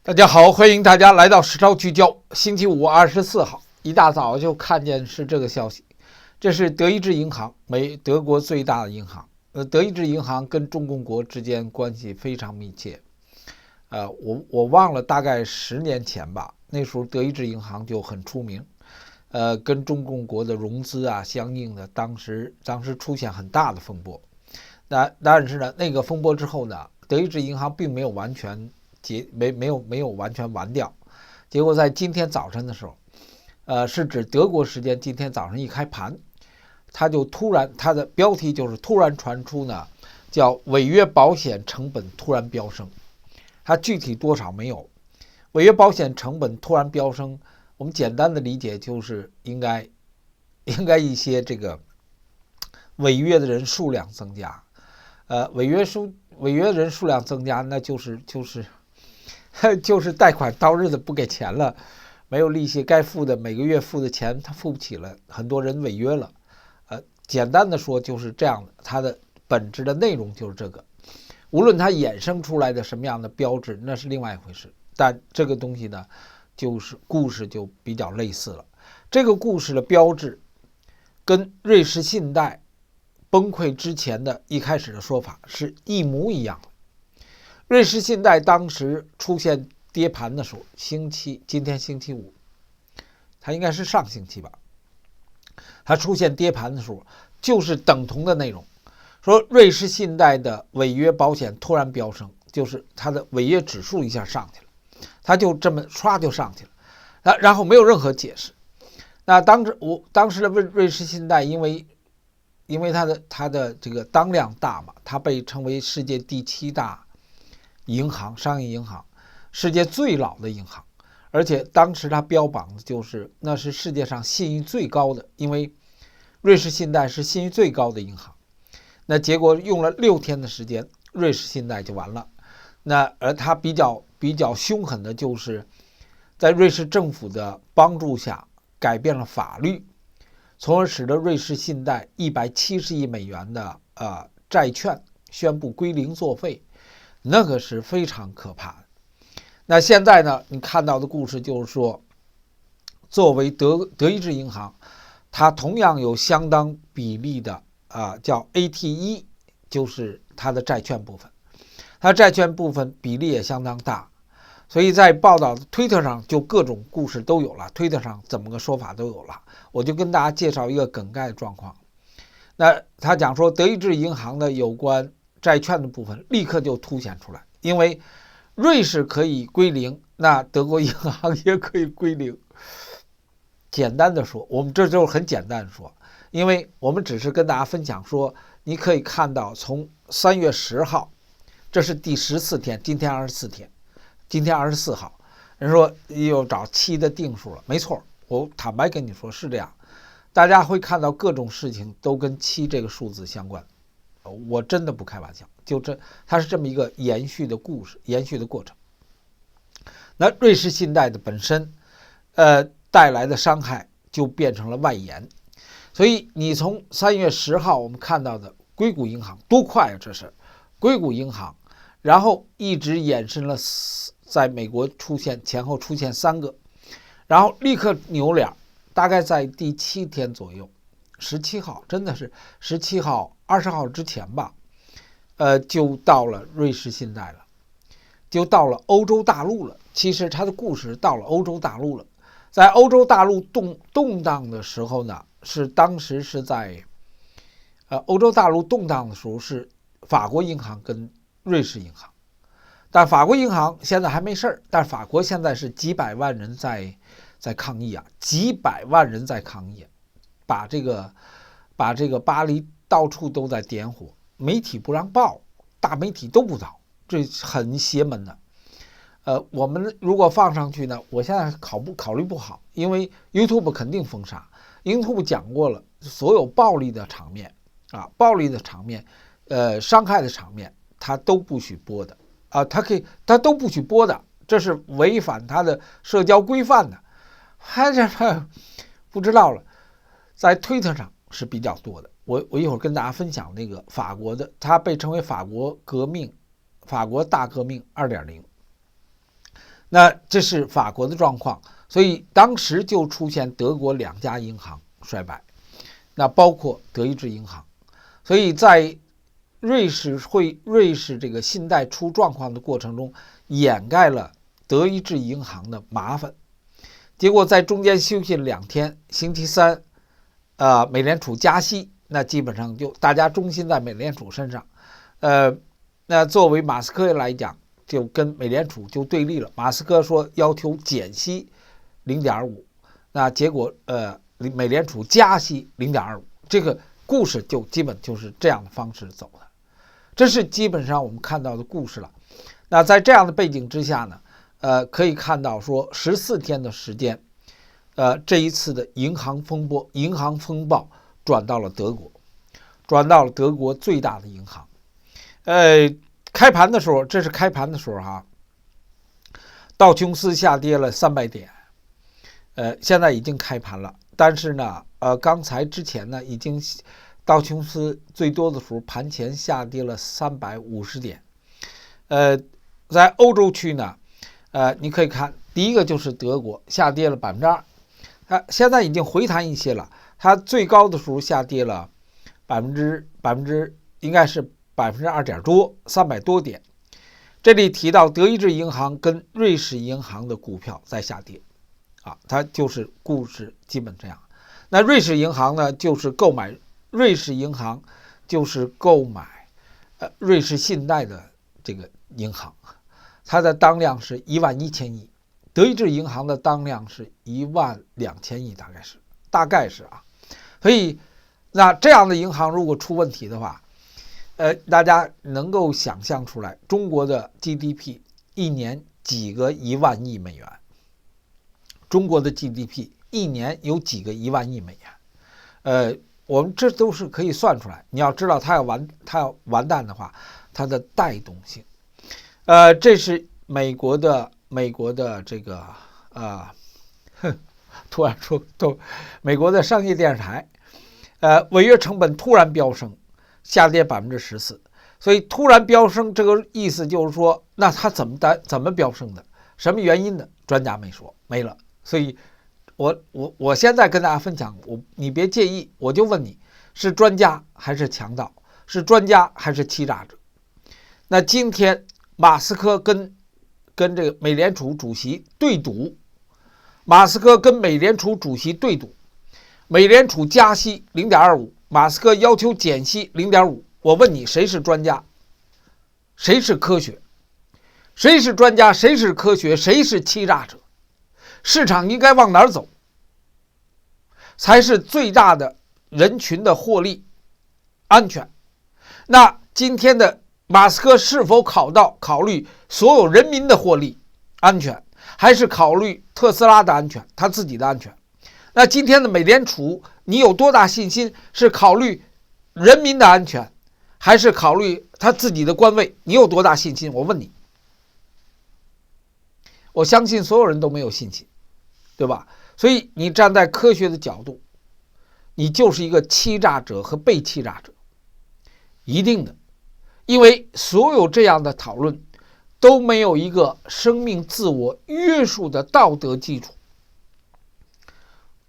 大家好，欢迎大家来到实招聚焦。星期五24号一大早就看见是这个消息，这是德意志银行，德国最大的银行。德意志银行跟中共国之间关系非常密切。我忘了，大概10年前吧，那时候德意志银行就很出名。跟中共国的融资啊相应的，当时出现很大的风波。但是呢，那个风波之后呢，德意志银行并没有完全没有完全完掉。结果在今天早晨的时候，是指德国时间今天早上一开盘，它的标题就是突然传出呢，叫违约保险成本突然飙升。它具体多少没有，违约保险成本突然飙升，我们简单的理解就是应该一些这个违约的人数量增加。违约人数量增加，那就是贷款到日子不给钱了，没有利息，该付的每个月付的钱他付不起了，很多人违约了。简单的说就是这样的，它的本质的内容就是这个。无论它衍生出来的什么样的标志，那是另外一回事。但这个东西呢，就是故事就比较类似了。这个故事的标志跟瑞士信贷崩溃之前的一开始的说法是一模一样的。瑞士信贷当时出现跌盘的时候，今天星期五，它应该是上星期吧，它出现跌盘的时候就是等同的内容，说瑞士信贷的违约保险突然飙升，就是它的违约指数一下上去了，它就这么唰就上去了，然后没有任何解释。那当时的瑞士信贷因为它的这个当量大嘛，它被称为世界第7大银行，商业银行，世界最老的银行，而且当时它标榜的就是那是世界上信誉最高的，因为瑞士信贷是信誉最高的银行。那结果用了6天的时间，瑞士信贷就完了。而它比较凶狠的就是在瑞士政府的帮助下改变了法律，从而使得瑞士信贷170亿美元的债券宣布归零作废，那个是非常可怕的。那现在呢，你看到的故事就是说，作为德意志银行，它同样有相当比例的叫 AT1， 就是它的债券部分，它债券部分比例也相当大。所以在报道的推特上就各种故事都有了，推特上怎么个说法都有了。我就跟大家介绍一个梗概的状况。那他讲说德意志银行的有关债券的部分立刻就凸显出来，因为瑞士可以归零，那德国银行也可以归零。简单的说，我们这就是很简单的说，因为我们只是跟大家分享说，你可以看到从3月10号，这是第14天，今天24天。今天24号，人说又找7的定数了，没错，我坦白跟你说是这样。大家会看到各种事情都跟7这个数字相关，我真的不开玩笑，它是这么一个延续的故事，延续的过程。那瑞士信贷的本身，带来的伤害就变成了外延。所以你从3月10号我们看到的硅谷银行多快啊，这是硅谷银行，然后一直延伸了，在美国前后出现3个，然后立刻扭脸，大概在第7天左右，17号，真的是17号、20号之前吧，就到了瑞士信贷了，就到了欧洲大陆了。其实它的故事到了欧洲大陆了，在欧洲大陆动荡的时候呢，当时是在欧洲大陆动荡的时候是法国银行跟瑞士银行。但法国银行现在还没事儿，但法国现在是几百万人在抗议啊，几百万人在抗议，把这个巴黎到处都在点火，媒体不让报，大媒体都不报，这很邪门的。我们如果放上去呢，我现在考虑不好，因为 YouTube 肯定封杀。YouTube 讲过了，所有暴力的场面伤害的场面，它都不许播的。他都不许播的，这是违反他的社交规范的。还是不知道了，在推特上是比较多的。我一会儿跟大家分享那个法国的，它被称为法国大革命 2.0。那这是法国的状况，所以当时就出现德国2家银行衰败，那包括德意志银行，所以在瑞士这个信贷出状况的过程中，掩盖了德意志银行的麻烦。结果在中间休息了2天，星期三，美联储加息，那基本上就大家重心在美联储身上，那作为马斯克来讲，就跟美联储就对立了。马斯克说要求减息0.25，那结果美联储加息0.25，这个故事就基本就是这样的方式走的，这是基本上我们看到的故事了。那在这样的背景之下呢，可以看到说14天的时间，这一次的银行风暴转到了德国最大的银行。开盘的时候，这是开盘的时候哈，道琼斯下跌了300点，现在已经开盘了，但是呢，刚才之前呢，已经道琼斯最多的时候盘前下跌了350点，在欧洲区呢，你可以看第一个就是德国下跌了2%，它现在已经回弹一些了，它最高的时候下跌了应该是2点多，300多点。这里提到德意志银行跟瑞士银行的股票在下跌，它就是故事基本这样。那瑞士银行呢，就是购买瑞士信贷的这个银行，它的当量是11000亿，德意志银行的当量是12000亿，大概是啊。所以那这样的银行如果出问题的话，大家能够想象出来，中国的 GDP 一年几个1万亿美元，中国的 GDP 一年有几个1万亿美元，我们这都是可以算出来。你要知道，它要完蛋的话，它的带动性，这是美国的这个突然说美国的商业电视台，违约成本突然飙升，下跌14%，所以突然飙升这个意思就是说，那它怎么飙升的？什么原因的？专家没说，没了。所以我现在跟大家分享，你别介意，我就问你，是专家还是强盗？是专家还是欺诈者？那今天马斯克跟这个美联储主席对赌，美联储加息0.25，马斯克要求减息0.5。我问你，谁是专家？谁是科学？谁是专家？谁是科学？谁是欺诈者？市场应该往哪儿走，才是最大的人群的获利安全？那今天的马斯克是否考虑所有人民的获利安全，还是考虑特斯拉的安全，他自己的安全？那今天的美联储，你有多大信心是考虑人民的安全，还是考虑他自己的官位？你有多大信心？我问你，我相信所有人都没有信心，对吧？所以你站在科学的角度，你就是一个欺诈者和被欺诈者，一定的，因为所有这样的讨论都没有一个生命自我约束的道德基础。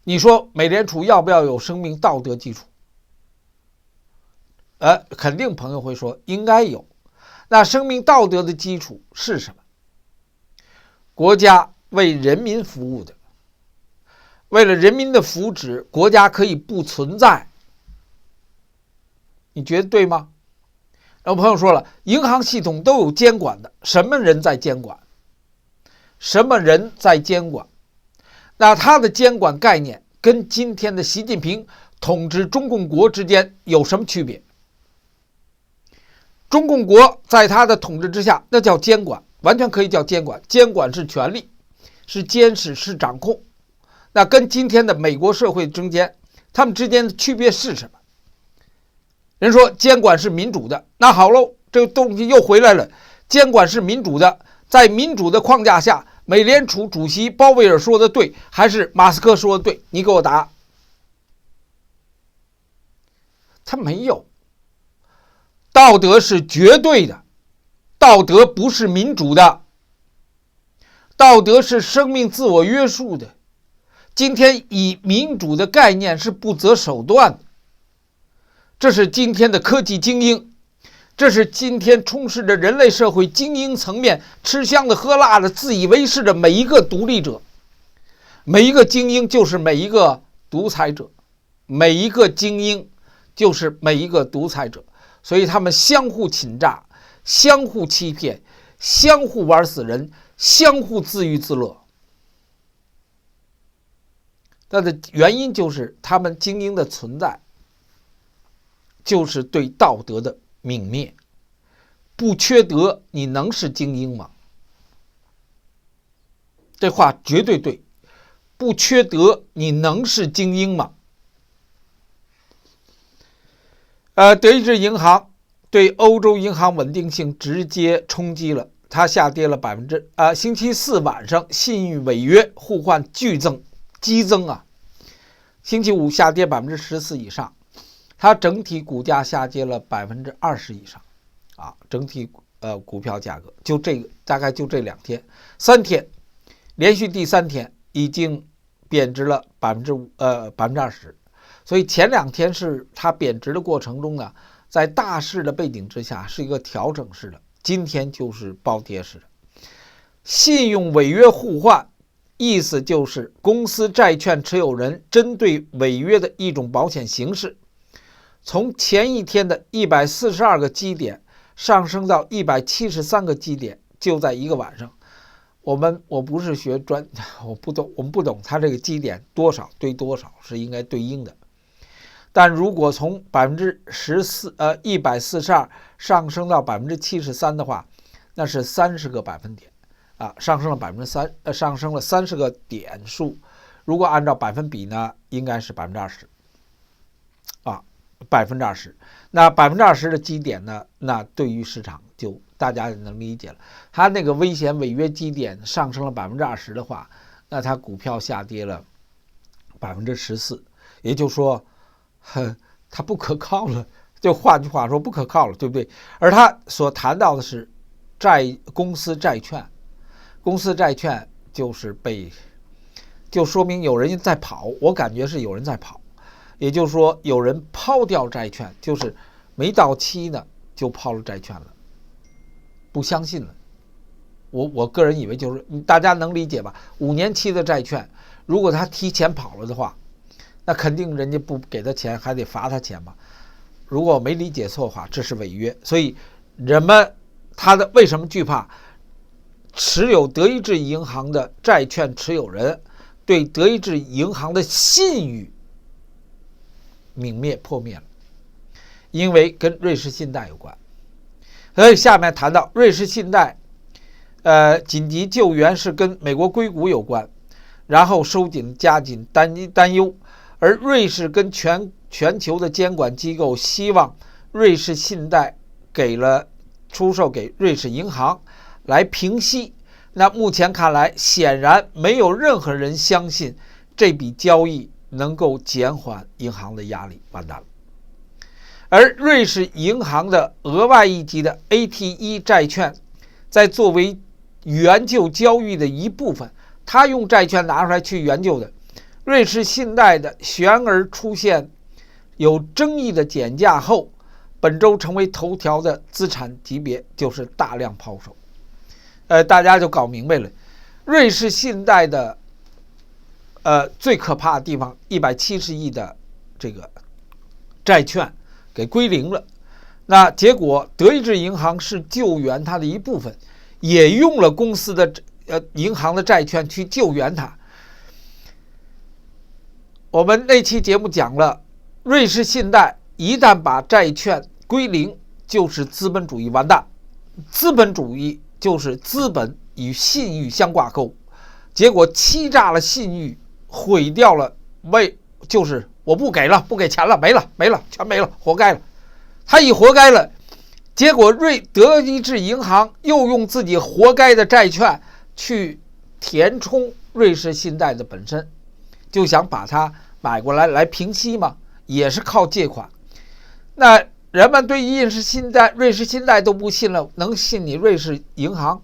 你说美联储要不要有生命道德基础？肯定朋友会说应该有。那生命道德的基础是什么？国家为人民服务的，为了人民的福祉，国家可以不存在。你觉得对吗？然后朋友说了，银行系统都有监管的，什么人在监管？那他的监管概念跟今天的习近平统治中共国之间有什么区别？中共国在他的统治之下，那叫监管，完全可以叫监管。监管是权力，是监视，是掌控。那跟今天的美国社会中间，他们之间的区别是什么？人说监管是民主的，那好喽，这个东西又回来了。监管是民主的，在民主的框架下，美联储主席鲍威尔说的对，还是马斯克说的对？你给我答。他没有。道德是绝对的，道德不是民主的，道德是生命自我约束的。今天以民主的概念是不择手段的，这是今天的科技精英，这是今天充斥着人类社会精英层面吃香的喝辣的自以为是的每一个独立者。每一个精英就是每一个独裁者，每一个精英就是每一个独裁者，所以他们相互侵诈，相互欺骗，相互玩死人，相互自娱自乐。它的原因就是他们精英的存在就是对道德的泯灭。不缺德你能是精英吗？这话绝对对。不缺德你能是精英吗？德意志银行对欧洲银行稳定性直接冲击了，它下跌了星期四晚上信誉违约互换激增啊，星期五下跌14%以上，它整体股价下跌了20%以上啊，整体股票价格就这个大概就这3天，连续第3天已经贬值了20%，所以前2天是它贬值的过程中呢，在大势的背景之下是一个调整式的，今天就是暴跌式的。信用违约互换意思就是公司债券持有人针对违约的一种保险形式，从前一天的142个基点上升到173个基点，就在一个晚上。我不是学我们不懂它这个基点多少对多少是应该对应的。但如果从142上升到73%的话，那是30个百分点啊，上升了30个点数。如果按照百分比呢，应该是20%啊，20%。那20%的基点呢，那对于市场就大家也能理解了。它那个危险违约基点上升了20%的话，那它股票下跌了14%，也就是说，它不可靠了。就换句话说，不可靠了，对不对？而他所谈到的是公司债券，公司债券就说明有人在跑，我感觉是有人在跑，也就是说有人抛掉债券，就是没到期呢就抛了债券了，不相信了。我个人以为就是大家能理解吧？5年期的债券，如果他提前跑了的话，那肯定人家不给他钱，还得罚他钱吧？如果我没理解错的话，这是违约。所以人们为什么惧怕？持有德意志银行的债券持有人对德意志银行的信誉破灭了，因为跟瑞士信贷有关。所以下面谈到瑞士信贷，紧急救援是跟美国硅谷有关，然后加紧担忧，而瑞士跟全球的监管机构希望瑞士信贷出售给瑞士银行来平息。那目前看来，显然没有任何人相信这笔交易能够减缓银行的压力，完蛋了。而瑞士银行的额外一级的 AT1 债券，在作为援救交易的一部分，他用债券拿出来去援救的。瑞士信贷的悬而出现有争议的减价后，本周成为头条的资产级别就是大量抛售。大家就搞明白了，瑞士信贷的最可怕的地方，170亿的这个债券给归零了。那结果德意志银行是救援它的一部分，也用了公司的银行的债券去救援它。我们那期节目讲了，瑞士信贷一旦把债券归零，就是资本主义完蛋。资本主义就是资本与信誉相挂钩，结果欺诈了信誉，毁掉了就是我不给钱了，没了，全没了，活该了。他一活该了，结果德意志银行又用自己活该的债券去填充瑞士信贷的本身，就想把它买过来平息嘛，也是靠借款。那人们对瑞士信贷都不信了，能信你瑞士银行、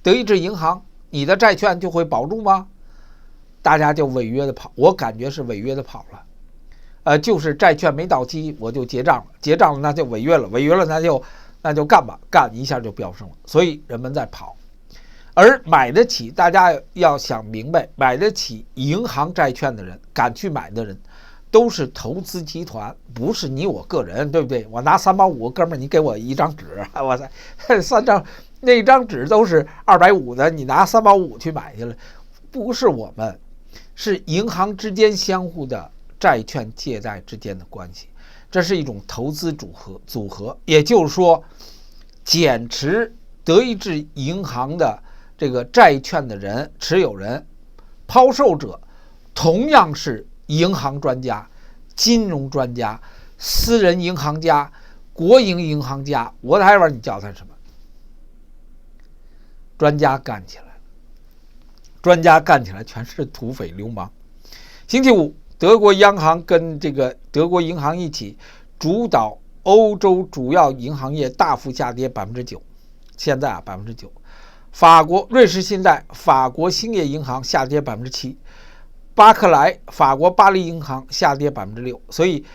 德意志银行你的债券就会保住吗？大家就违约的跑，我感觉是违约的跑了。就是债券没到期我就结账了，结账了那就违约了，违约了那就干吧，干一下就飙升了，所以人们在跑。而买得起，大家要想明白，买得起银行债券的人，敢去买的人，都是投资集团，不是你我个人，对不对？我拿3毛5，哥们儿，你给我一张纸，哇塞，3张那张纸都是250的，你拿3毛5去买去了，不是我们，是银行之间相互的债券借贷之间的关系，这是一种投资组合，也就是说，减持德意志银行的这个债券的人持有人，抛售者同样是银行专家、金融专家、私人银行家、国营银行家 whatever 你叫他什么，专家干起来了，专家干起来全是土匪流氓。星期五，德国央行跟这个德国银行一起主导欧洲主要银行业大幅下跌 9%， 现在9%。法国瑞士信贷、法国兴业银行下跌 7%， 巴克莱法国巴黎银行下跌 6%。 所以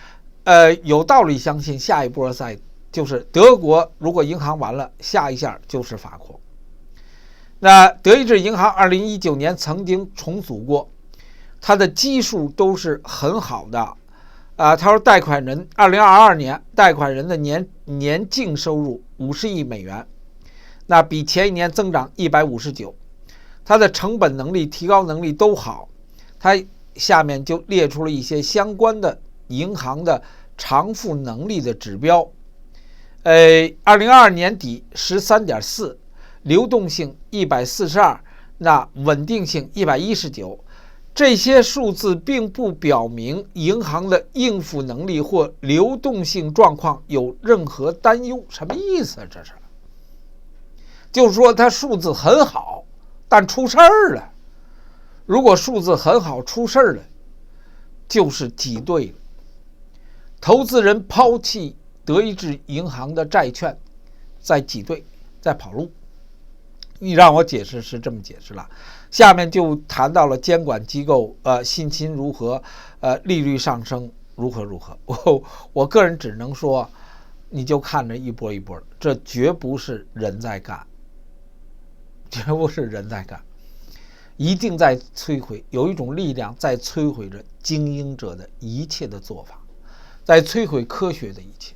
有道理相信下一波赛就是德国，如果银行完了，下一下就是法国。那德意志银行2019年曾经重组过，它的基数都是很好的。他说贷款人2022年贷款人的年净收入50亿美元，那比前一年增长159%，它的成本能力、提高能力都好。它下面就列出了一些相关的银行的偿付能力的指标。2022年底 13.4%， 流动性142%，那稳定性119%。这些数字并不表明银行的应付能力或流动性状况有任何担忧。什么意思啊？这是，就是说它数字很好，但出事儿了。如果数字很好出事儿了，就是挤兑了。投资人抛弃德意志银行的债券，在挤兑，在跑路。你让我解释是这么解释了。下面就谈到了监管机构信心如何，利率上升如何。我个人只能说，你就看着一波一波的，这绝不是人在干，绝不是人在干，一定在摧毁，有一种力量在摧毁着精英者的一切的做法，在摧毁科学的一切。